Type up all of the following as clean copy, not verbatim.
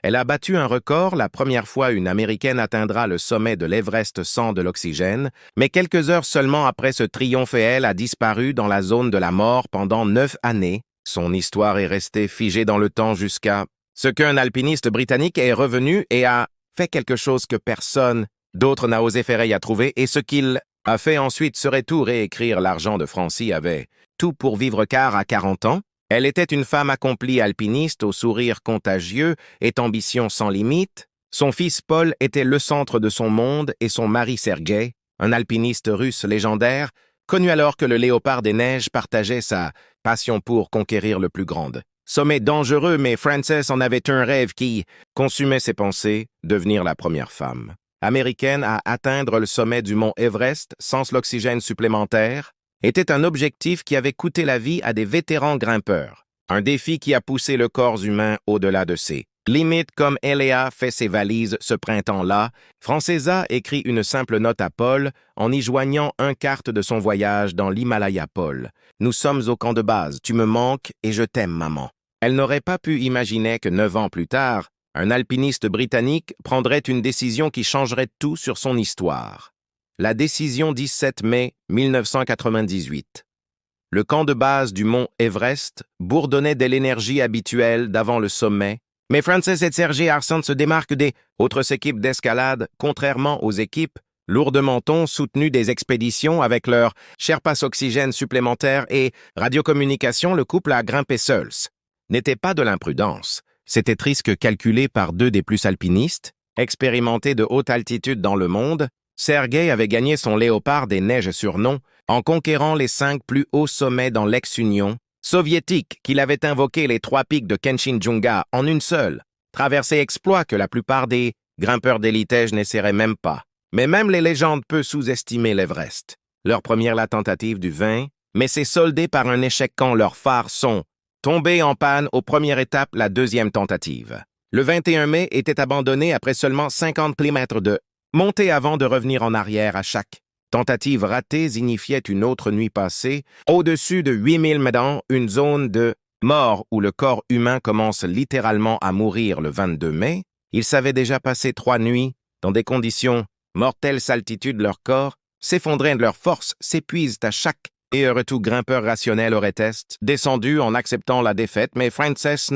Elle a battu un record, la première fois une Américaine atteindra le sommet de l'Everest sans de l'oxygène, mais quelques heures seulement après ce triomphe elle a disparu dans la zone de la mort pendant 9 années. Son histoire est restée figée dans le temps jusqu'à ce qu'un alpiniste britannique est revenu et a fait quelque chose que personne d'autre n'a osé faire et a trouvé, et ce qu'il a fait ensuite serait tout réécrire. L'argent de Francie avait tout pour vivre car à 40 ans, elle était une femme accomplie alpiniste au sourire contagieux et ambition sans limite. Son fils Paul était le centre de son monde et son mari Sergueï, un alpiniste russe légendaire, connu alors que le léopard des neiges partageait sa passion pour conquérir le plus grand sommet dangereux, mais Frances en avait un rêve qui consumait ses pensées, devenir la première femme américaine à atteindre le sommet du mont Everest sans l'oxygène supplémentaire, était un objectif qui avait coûté la vie à des vétérans grimpeurs. Un défi qui a poussé le corps humain au-delà de ses limites. Comme Eléa fait ses valises ce printemps-là, Francesa écrit une simple note à Paul en y joignant un quart de son voyage dans l'Himalaya. Paul, nous sommes au camp de base, tu me manques et je t'aime, maman. Elle n'aurait pas pu imaginer que 9 ans plus tard, un alpiniste britannique prendrait une décision qui changerait tout sur son histoire. La décision 17 mai 1998. Le camp de base du mont Everest bourdonnait de l'énergie habituelle d'avant le sommet, mais Frances et Sergei Arsan se démarquent des autres équipes d'escalade, contrairement aux équipes lourdement soutenues des expéditions avec leur Sherpas oxygène supplémentaire et radiocommunication. Le couple a grimpé seuls. N'était pas de l'imprudence. C'était risque calculé par 2 des plus alpinistes, expérimentés de haute altitude dans le monde. Sergueï avait gagné son léopard des neiges surnom en conquérant les 5 plus hauts sommets dans l'ex-Union soviétique, qu'il avait invoqué les 3 pics de Kanchenjunga en une seule, traversée exploit que la plupart des grimpeurs d'élite n'essaieraient même pas. Mais même les légendes peuvent sous-estimer l'Everest. Leur première la tentative du 20, mais c'est soldé par un échec quand leurs phares sont tombés en panne aux premières étapes. La deuxième tentative, le 21 mai, était abandonnée après seulement 50 km de montée avant de revenir en arrière. À chaque tentative ratée signifiait une autre nuit passée au-dessus de 8000 mètres, une zone de mort où le corps humain commence littéralement à mourir. Le 22 mai, ils savaient déjà passer 3 nuits dans des conditions mortelles. Altitude, leur corps s'effondrait, leur force s'épuise à chaque et heureux. Tout grimpeur rationnel aurait descendu en acceptant la défaite, mais Frances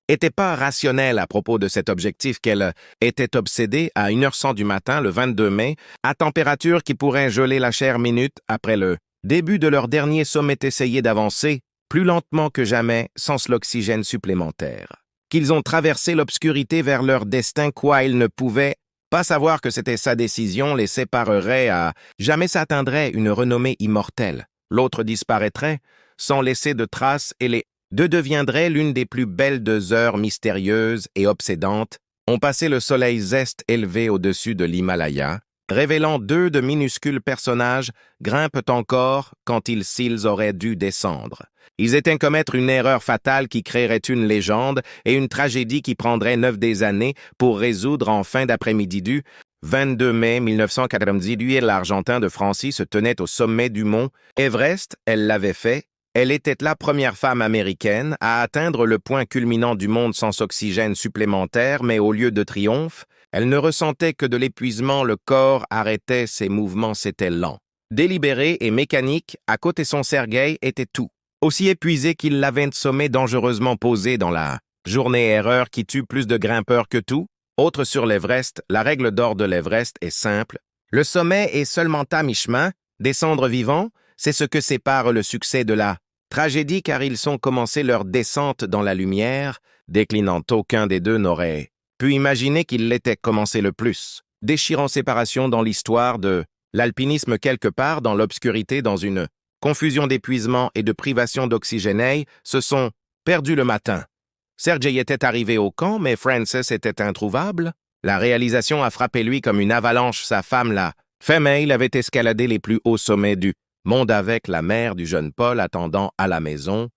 n'était pas rationnelle à propos de cet objectif qu'elle était obsédée. À 1h100 du matin, le 22 mai, à température qui pourrait geler la chair minutes après le début de leur dernier sommet, essayaient d'avancer plus lentement que jamais sans l'oxygène supplémentaire. Qu'ils ont traversé l'obscurité vers leur destin, quoi ils ne pouvaient pas savoir que c'était sa décision les séparerait à jamais, s'atteindrait une renommée immortelle. L'autre disparaîtrait sans laisser de traces et les 2 deviendraient l'une des plus belles 2 heures mystérieuses et obsédantes. On passait le soleil zeste élevé au-dessus de l'Himalaya, révélant 2 de minuscules personnages grimpent encore quand s'ils auraient dû descendre. Ils étaient commettre une erreur fatale qui créerait une légende et une tragédie qui prendrait 9 des années pour résoudre en fin d'après-midi du 22 mai 1998. L'Argentin de Francie se tenait au sommet du mont Everest. Elle l'avait fait. Elle était la première femme américaine à atteindre le point culminant du monde sans oxygène supplémentaire, mais au lieu de triomphe, elle ne ressentait que de l'épuisement. Le corps arrêtait ses mouvements, c'était lent, délibéré et mécanique. À côté, son Sergueï était tout aussi épuisé qu'il l'avait sommet dangereusement posé dans la journée. Erreur qui tue plus de grimpeurs que tout autre sur l'Everest. La règle d'or de l'Everest est simple. Le sommet est seulement à mi-chemin. Descendre vivant, c'est ce que sépare le succès de la tragédie, car ils ont commencé leur descente dans la lumière, déclinant. Aucun des 2 n'aurait pu imaginer qu'il l'était commencé le plus. Déchirant séparation dans l'histoire de l'alpinisme, quelque part dans l'obscurité, dans une confusion d'épuisement et de privation d'oxygène, se sont perdus le matin. Sergei était arrivé au camp, mais Frances était introuvable. La réalisation a frappé lui comme une avalanche. Sa femme, la femelle, avait escaladé les plus hauts sommets du monde avec la mère du jeune Paul attendant à la maison,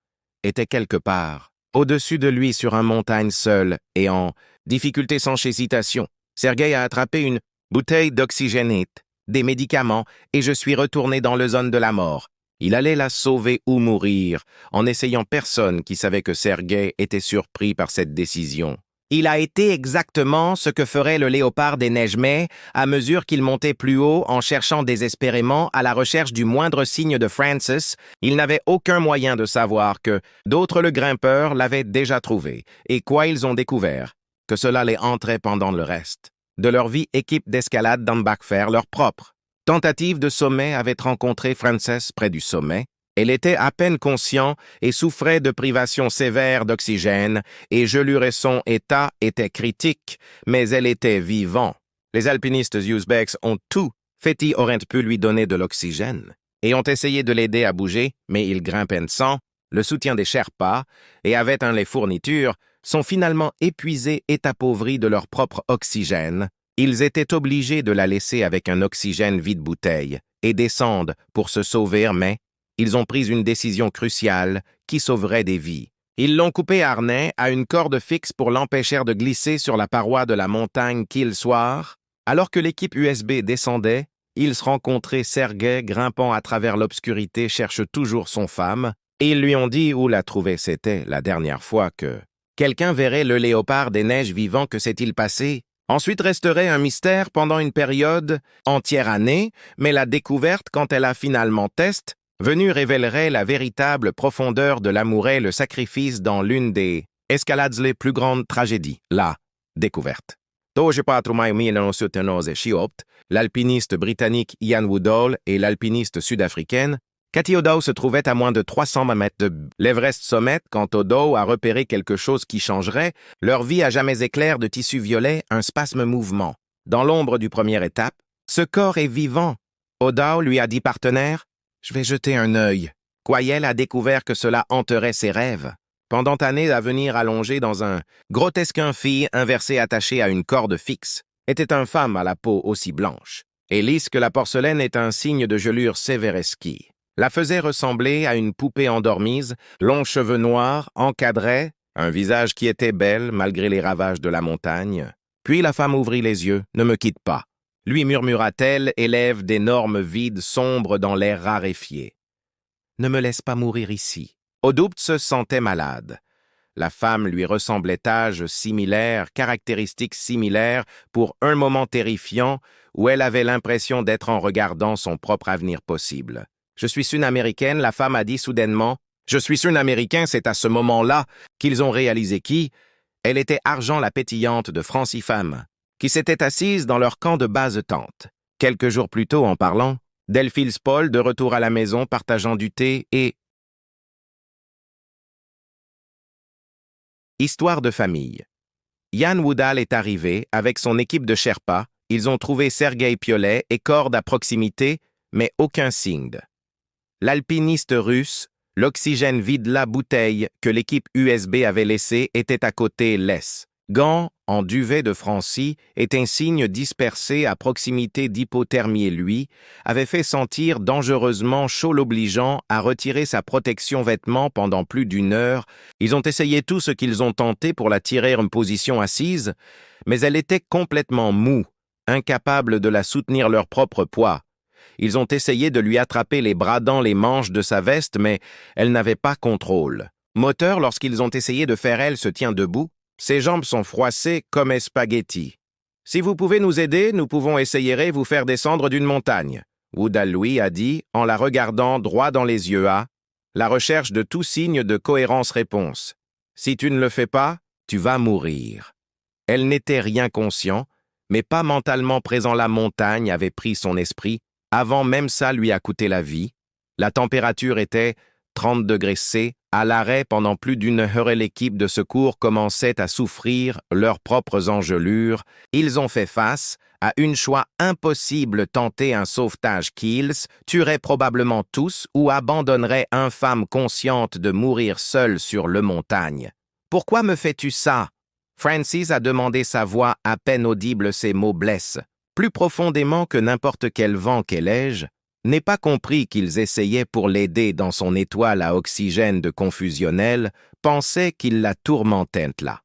était quelque part au-dessus de lui sur une montagne seule et en difficulté. Sans hésitation, Sergueï a attrapé une bouteille d'oxygénate, des médicaments, et je suis retourné dans la zone de la mort. Il allait la sauver ou mourir, en essayant. Personne qui savait que Sergueï était surpris par cette décision. Il a été exactement ce que ferait le léopard des neiges, mais, à mesure qu'il montait plus haut en cherchant désespérément à la recherche du moindre signe de Francis, il n'avait aucun moyen de savoir que d'autres le grimpeur l'avaient déjà trouvé. Et quoi ils ont découvert? Que cela les hanterait pendant le reste de leur vie équipe d'escalade dans Backfair, leur propre tentative de sommet avait rencontré Frances près du sommet. Elle était à peine consciente et souffrait de privations sévères d'oxygène, et son état était critique, mais elle était vivante. Les alpinistes Uzbeks ont tout fait y auraient pu lui donner de l'oxygène, et ont essayé de l'aider à bouger, mais il grimpait sans le soutien des Sherpas, et avec les fournitures, sont finalement épuisés et appauvris de leur propre oxygène. Ils étaient obligés de la laisser avec un oxygène vide-bouteille, et descendent pour se sauver, mais ils ont pris une décision cruciale qui sauverait des vies. Ils l'ont coupé harnais à une corde fixe pour l'empêcher de glisser sur la paroi de la montagne Kill Soir. Alors que l'équipe USB descendait, ils se rencontraient Sergei grimpant à travers l'obscurité cherche toujours son femme, et ils lui ont dit où la trouver. C'était la dernière fois que quelqu'un verrait le léopard des neiges vivant. Que s'est-il passé? Ensuite resterait un mystère pendant une période entière année, mais la découverte, quand elle a finalement venu révélerait la véritable profondeur de l'amour et le sacrifice dans l'une des escalades les plus grandes tragédies, la découverte. L'alpiniste britannique Ian Woodall et l'alpiniste sud-africaine Cathy O'Dowd se trouvaient à moins de 300 mètres de l'Everest Summit quand O'Dowd a repéré quelque chose qui changerait leur vie à jamais éclair de tissu violet, un spasme mouvement. Dans l'ombre du première étape, ce corps est vivant. O'Dowd lui a dit partenaire, je vais jeter un œil. Quayel a découvert que cela hanterait ses rêves. Pendant années à venir allongée dans un grotesque fille inversée attachée à une corde fixe, était une femme à la peau aussi blanche et lisse que la porcelaine est un signe de gelure Severeski. La faisait ressembler à une poupée endormise, longs cheveux noirs, encadrés, un visage qui était belle malgré les ravages de la montagne. Puis la femme ouvrit les yeux, ne me quitte pas. Lui murmura-t-elle, élève d'énormes vides sombres dans l'air raréfié. Ne me laisse pas mourir ici. O'Dowd se sentait malade. La femme lui ressemblait âge similaire, caractéristiques similaires, pour un moment terrifiant où elle avait l'impression d'être en regardant son propre avenir possible. Je suis une Américaine, la femme a dit soudainement. Je suis une Américain, c'est à ce moment-là qu'ils ont réalisé qui. Elle était Argent la pétillante de Francifemme, qui s'était assise dans leur camp de base tente. Quelques jours plus tôt, en parlant, Delphine Paul, de retour à la maison, partageant du thé et... Histoire de famille. Ian Woodall est arrivé avec son équipe de Sherpas. Ils ont trouvé Sergei Piolet et corde à proximité, mais aucun signe. L'alpiniste russe, l'oxygène vide la bouteille que l'équipe USB avait laissée était à côté laisse. Gants en duvet de Francie est un signe dispersé à proximité d'hypothermie et lui avait fait sentir dangereusement chaud l'obligeant à retirer sa protection vêtements pendant plus d'une heure. Ils ont essayé tout ce qu'ils ont tenté pour la tirer en position assise, mais elle était complètement moue, incapable de la soutenir leur propre poids. Ils ont essayé de lui attraper les bras dans les manches de sa veste, mais elle n'avait pas contrôle. Moteur, lorsqu'ils ont essayé de faire elle se tient debout, ses jambes sont froissées comme un spaghetti. Si vous pouvez nous aider, nous pouvons essayer vous faire descendre d'une montagne. Woodall lui a dit, en la regardant droit dans les yeux à la recherche de tout signe de cohérence-réponse. Si tu ne le fais pas, tu vas mourir. Elle n'était rien conscient, mais pas mentalement présent. La montagne avait pris son esprit. Avant même ça lui a coûté la vie. La température était 30 degrés C. À l'arrêt pendant plus d'une heure et l'équipe de secours commençait à souffrir leurs propres engelures. Ils ont fait face à une choix impossible, tenter un sauvetage qu'ils tueraient probablement tous ou abandonneraient une femme consciente de mourir seule sur le montagne. « Pourquoi me fais-tu ça ?» Francis a demandé, sa voix à peine audible, ses mots blessent. Plus profondément que n'importe quel vent qu'elle ai-je, n'ai pas compris qu'ils essayaient pour l'aider dans son étoile à oxygène de confusionnel, pensait qu'il la tourmentait là.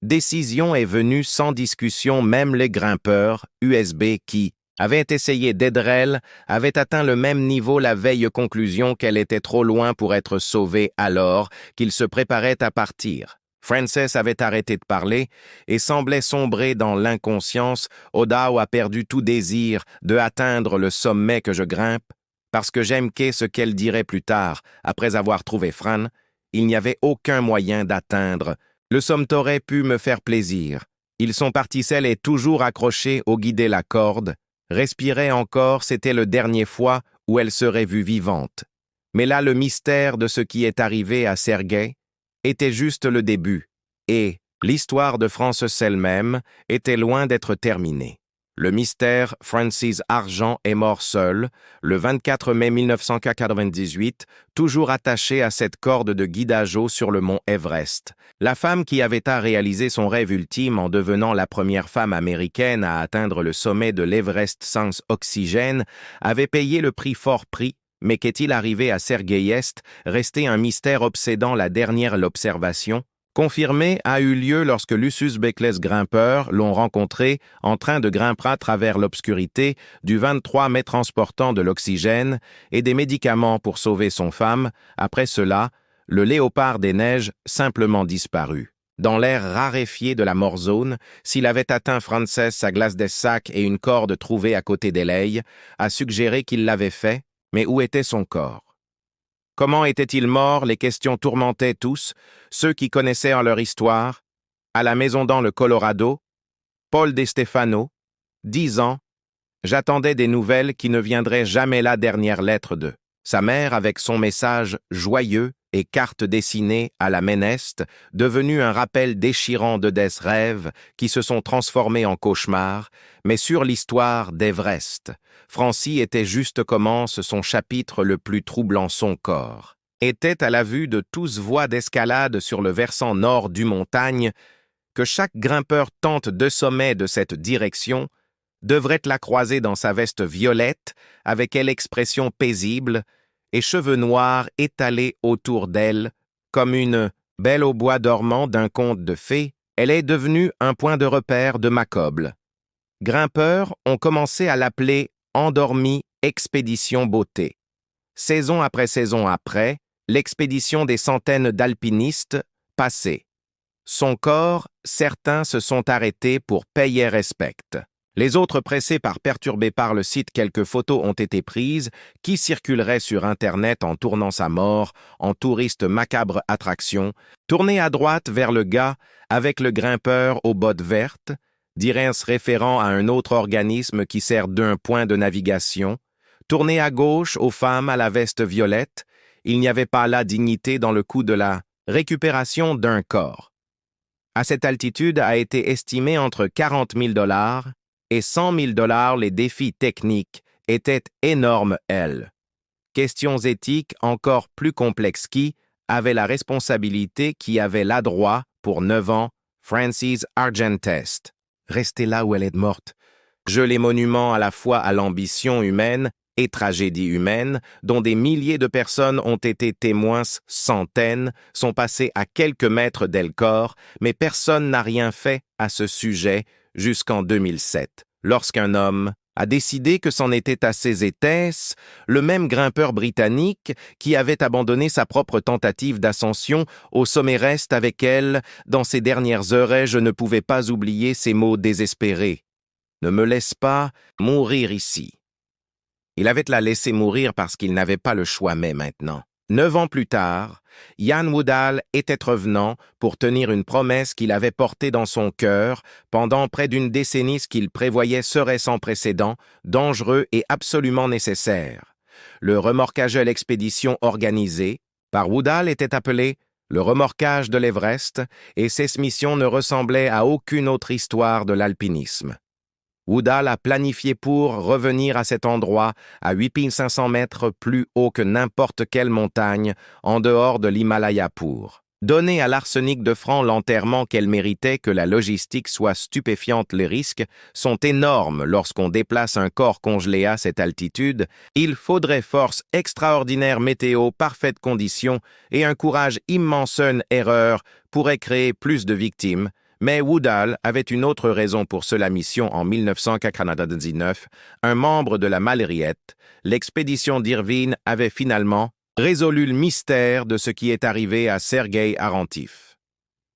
Décision est venue sans discussion, même les grimpeurs, USB qui avaient essayé d'aider, avaient atteint le même niveau la veille, conclusion qu'elle était trop loin pour être sauvée alors qu'ils se préparaient à partir. Frances avait arrêté de parler et semblait sombrer dans l'inconscience. O'Dow a perdu tout désir de atteindre le sommet que je grimpe, parce que j'aime ce qu'elle dirait plus tard, après avoir trouvé Fran. Il n'y avait aucun moyen d'atteindre. Le sommet aurait pu me faire plaisir. Ils sont partis seuls et toujours accrochés au guider la corde. Respirer encore, c'était le dernier fois où elle serait vue vivante. Mais là, le mystère de ce qui est arrivé à Sergei était juste le début, et l'histoire de Frances elle-même était loin d'être terminée. Le mystère Francis Argent est mort seul, le 24 mai 1998, toujours attaché à cette corde de guidage sur le mont Everest. La femme qui avait réalisé son rêve ultime en devenant la première femme américaine à atteindre le sommet de l'Everest sans oxygène avait payé le prix fort prix. Mais qu'est-il arrivé à Sergei Est, resté un mystère obsédant la dernière l'observation, confirmé a eu lieu lorsque Lucius Beckless grimpeurs l'ont rencontré en train de grimper à travers l'obscurité du 23 mai transportant de l'oxygène et des médicaments pour sauver son femme. Après cela, le léopard des neiges simplement disparu. Dans l'air raréfié de la mort zone, s'il avait atteint Frances, sa glace des sacs et une corde trouvée à côté d'Eleille, a suggéré qu'il l'avait fait. Mais où était son corps? Comment était-il mort? Les questions tourmentaient tous, ceux qui connaissaient en leur histoire. À la maison dans le Colorado, Paul DeStefano, 10 ans, j'attendais des nouvelles qui ne viendraient jamais. La dernière lettre de sa mère avec son message joyeux et carte dessinée à la Méneste, devenu un rappel déchirant de des rêves qui se sont transformés en cauchemars, mais sur l'histoire d'Everest. Francie était juste commence son chapitre le plus troublant. Son corps était à la vue de tous voies d'escalade sur le versant nord du montagne, que chaque grimpeur tente de sommet de cette direction, devrait la croiser dans sa veste violette, avec elle expression paisible, et cheveux noirs étalés autour d'elle, comme une belle au bois dormant d'un conte de fées. Elle est devenue un point de repère de Macoble. Grimpeurs ont commencé à l'appeler endormie expédition beauté. Saison après, l'expédition des centaines d'alpinistes passée. Son corps, certains se sont arrêtés pour payer respect. Les autres, pressés perturbés par le site, quelques photos ont été prises qui circuleraient sur Internet en tournant sa mort en touriste macabre attraction. Tournez à droite vers le gars avec le grimpeur aux bottes vertes, dirait se référant à un autre organisme qui sert d'un point de navigation. Tournez à gauche aux femmes à la veste violette. Il n'y avait pas la dignité dans le coup de la récupération d'un corps. À cette altitude a été estimé entre 40 000 $ et 100 000 $. Les défis techniques étaient énormes, Questions éthiques encore plus complexes. Qui avait la responsabilité? Qui avait la droit pour 9 ans? Frances Argentest. Restez là où elle est morte. Les monuments à la fois à l'ambition humaine et tragédie humaine, dont des milliers de personnes ont été témoins, centaines, sont passées à quelques mètres d'Elcor, mais personne n'a rien fait à ce sujet jusqu'en 2007, lorsqu'un homme a décidé que c'en était assez. Était-ce le même grimpeur britannique qui avait abandonné sa propre tentative d'ascension au sommet reste avec elle dans ces dernières heures? Et je ne pouvais pas oublier ces mots désespérés. Ne me laisse pas mourir ici. Il avait la laissé mourir parce qu'il n'avait pas le choix. Mais maintenant, 9 ans plus tard, Ian Woodall était revenant pour tenir une promesse qu'il avait portée dans son cœur pendant près d'une décennie. Ce qu'il prévoyait serait sans précédent, dangereux et absolument nécessaire. Le remorquage de l'expédition organisée par Woodall était appelé le remorquage de l'Everest, et cette mission ne ressemblait à aucune autre histoire de l'alpinisme. Woodall a planifié pour revenir à cet endroit à 8500 mètres plus haut que n'importe quelle montagne en dehors de l'Himalaya pour donner à l'arsenic de franc l'enterrement qu'elle méritait. Que la logistique soit stupéfiante. Les risques sont énormes lorsqu'on déplace un corps congelé à cette altitude. Il faudrait force extraordinaire, météo, parfaite condition et un courage immense. Une erreur pourrait créer plus de victimes. Mais Woodall avait une autre raison pour cela. Mission en 1999, un membre de la Malriette, l'expédition d'Irvine avait finalement résolu le mystère de ce qui est arrivé à Sergei Arantif.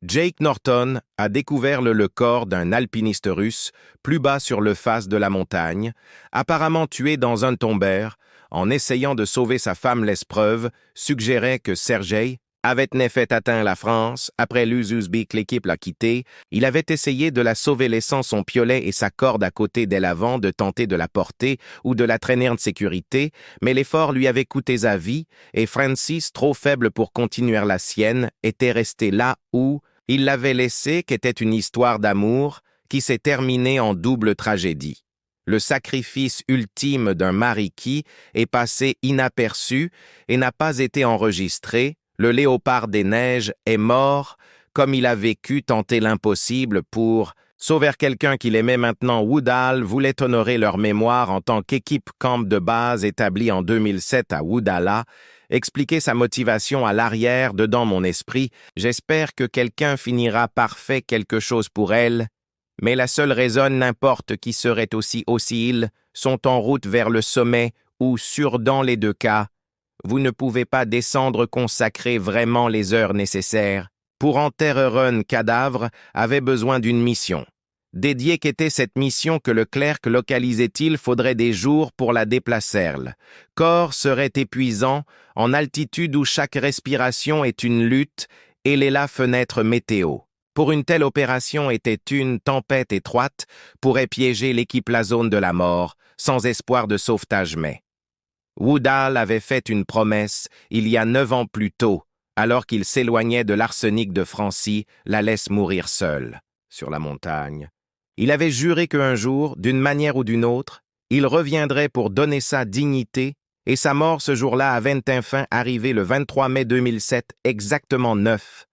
Jake Norton a découvert le corps d'un alpiniste russe plus bas sur le face de la montagne, apparemment tué dans un tombeau, en essayant de sauver sa femme. L'espreuve suggérait que Sergei avait en effet atteint la France. Après l'Uzbek, l'équipe l'a quitté. Il avait essayé de la sauver laissant son piolet et sa corde à côté d'elle avant de tenter de la porter ou de la traîner en sécurité, mais l'effort lui avait coûté sa vie et Francis, trop faible pour continuer la sienne, était resté là où il l'avait laissé, qu'était une histoire d'amour qui s'est terminée en double tragédie. Le sacrifice ultime d'un mari qui est passé inaperçu et n'a pas été enregistré. Le léopard des neiges est mort, comme il a vécu tenter l'impossible pour sauver quelqu'un qu'il aimait. Maintenant, Woodhall voulait honorer leur mémoire en tant qu'équipe camp de base établie en 2007 à Woodhalla, expliquer sa motivation à l'arrière de dans mon esprit. J'espère que quelqu'un finira par faire quelque chose pour elle, mais la seule raison, n'importe qui serait aussi ils sont en route vers le sommet ou sur dans les deux cas. Vous ne pouvez pas descendre, consacrer vraiment les heures nécessaires. Pour enterrer un cadavre, avait besoin d'une mission. Dédiée qu'était cette mission que le clerc localisait-il, faudrait des jours pour la déplacer. Le corps serait épuisant, en altitude où chaque respiration est une lutte, et la fenêtre météo. Pour une telle opération était une tempête étroite, pourrait piéger l'équipe la zone de la mort, sans espoir de sauvetage. Mais Woodhall avait fait une promesse, il y a 9 ans plus tôt, alors qu'il s'éloignait de l'arsenic de Francie, la laisse mourir seule, sur la montagne. Il avait juré qu'un jour, d'une manière ou d'une autre, il reviendrait pour donner sa dignité, et sa mort ce jour-là avait enfin arrivé le 23 mai 2007, exactement 9